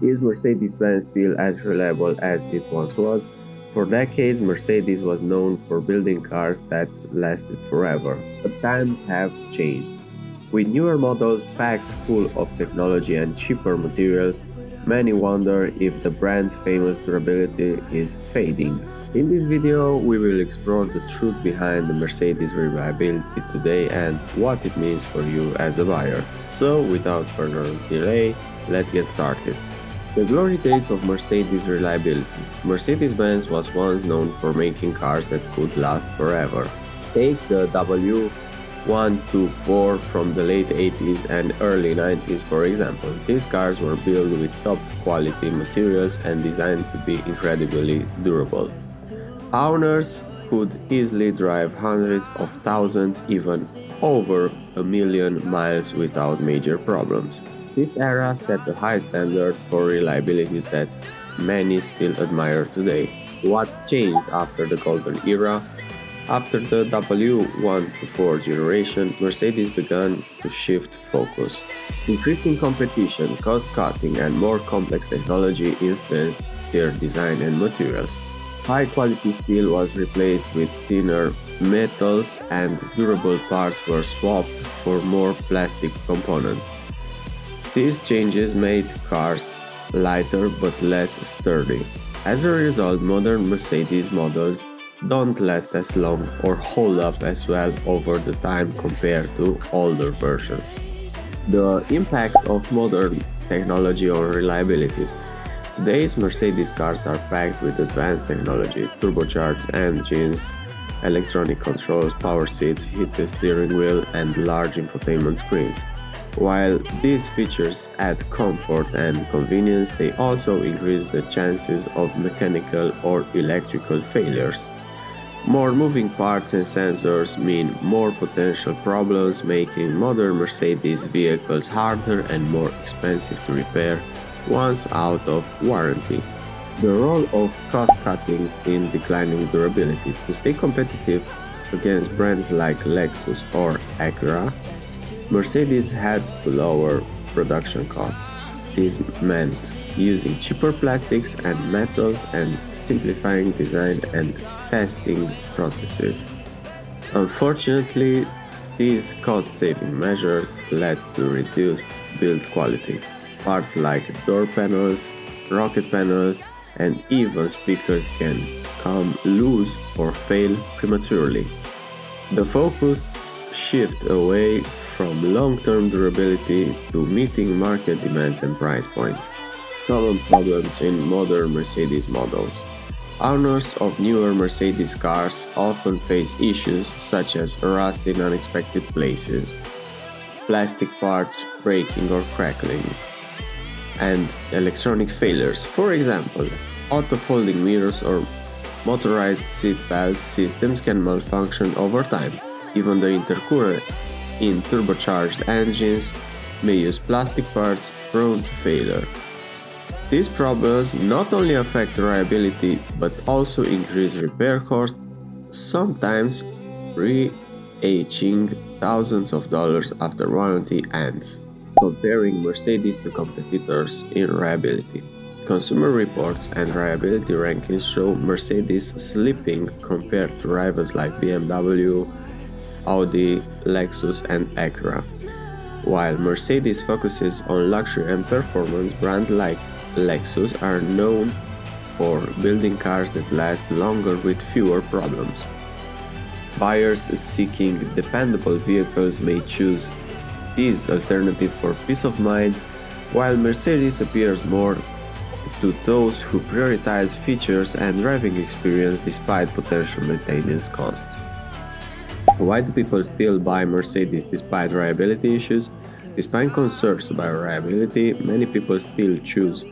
Is Mercedes-Benz still as reliable as it once was? For decades, Mercedes was known for building cars that lasted forever, but times have changed. With newer models packed full of technology and cheaper materials, many wonder if the brand's famous durability is fading. In this video, we will explore the truth behind the Mercedes reliability today and what it means for you as a buyer. So, without further delay, let's get started. The glory days of Mercedes reliability. Mercedes-Benz was once known for making cars that could last forever. Take the W124 from the late 80s and early 90s for example. These cars were built with top quality materials and designed to be incredibly durable. Owners could easily drive hundreds of thousands, even over 1,000,000 miles without major problems. This era set a high standard for reliability that many still admire today. What changed after the golden era? After the W124 generation, Mercedes began to shift focus. Increasing competition, cost-cutting, and more complex technology influenced their design and materials. High-quality steel was replaced with thinner metals, and durable parts were swapped for more plastic components. These changes made cars lighter but less sturdy. As a result, modern Mercedes models don't last as long or hold up as well over the time compared to older versions. The impact of modern technology on reliability. Today's Mercedes cars are packed with advanced technology, turbocharged engines, electronic controls, power seats, heated steering wheel, and large infotainment screens. While these features add comfort and convenience, they also increase the chances of mechanical or electrical failures. More moving parts and sensors mean more potential problems, making modern Mercedes vehicles harder and more expensive to repair once out of warranty. The role of cost-cutting in declining durability. To stay competitive against brands like Lexus or Acura, Mercedes had to lower production costs. This meant using cheaper plastics and metals and simplifying design and testing processes. Unfortunately, these cost-saving measures led to reduced build quality. Parts like door panels, rocket panels, and even speakers can come loose or fail prematurely. The focus shift away from long-term durability to meeting market demands and price points. Common problems in modern Mercedes models. Owners of newer Mercedes cars often face issues such as rust in unexpected places, plastic parts breaking or crackling, and electronic failures. For example, auto-folding mirrors or motorized seatbelt systems can malfunction over time. Even the intercooler in turbocharged engines may use plastic parts prone to failure. These problems not only affect reliability but also increase repair costs, sometimes reaching thousands of dollars after warranty ends. Comparing Mercedes to competitors in reliability. Consumer reports and reliability rankings show Mercedes slipping compared to rivals like BMW, Audi, Lexus, and Acura. While Mercedes focuses on luxury and performance, brands like Lexus are known for building cars that last longer with fewer problems. Buyers seeking dependable vehicles may choose this alternative for peace of mind, while Mercedes appears more to those who prioritize features and driving experience despite potential maintenance costs. Why do people still buy Mercedes despite reliability issues? Despite concerns about reliability, many people still choose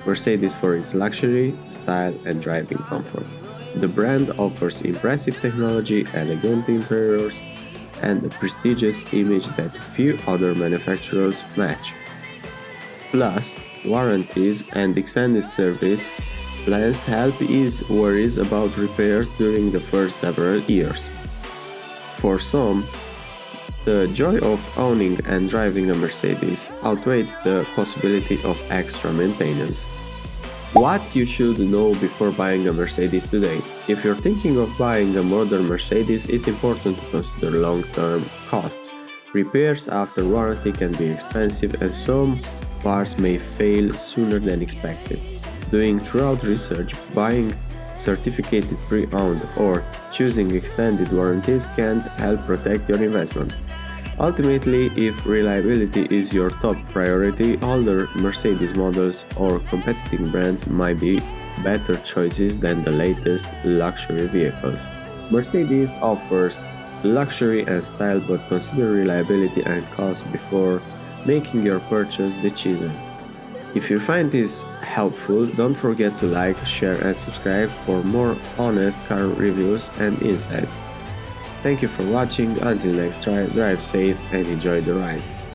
Mercedes for its luxury, style, and driving comfort. The brand offers impressive technology, elegant interiors, and a prestigious image that few other manufacturers match. Plus, warranties and extended service plans help ease worries about repairs during the first several years. For some, The joy of owning and driving a Mercedes outweighs the possibility of extra maintenance. What you should know before buying a Mercedes today. If you're thinking of buying a modern Mercedes, it's important to consider long-term costs. Repairs after warranty can be expensive and some parts may fail sooner than expected. Doing thorough research, buying certificated pre-owned, or choosing extended warranties can help protect your investment. Ultimately, if reliability is your top priority, older Mercedes models or competing brands might be better choices than the latest luxury vehicles. Mercedes offers luxury and style, but consider reliability and cost before making your purchase decision. If you find this helpful, don't forget to like, share and subscribe for more honest car reviews and insights. Thank you for watching. Until next try, drive safe and enjoy the ride.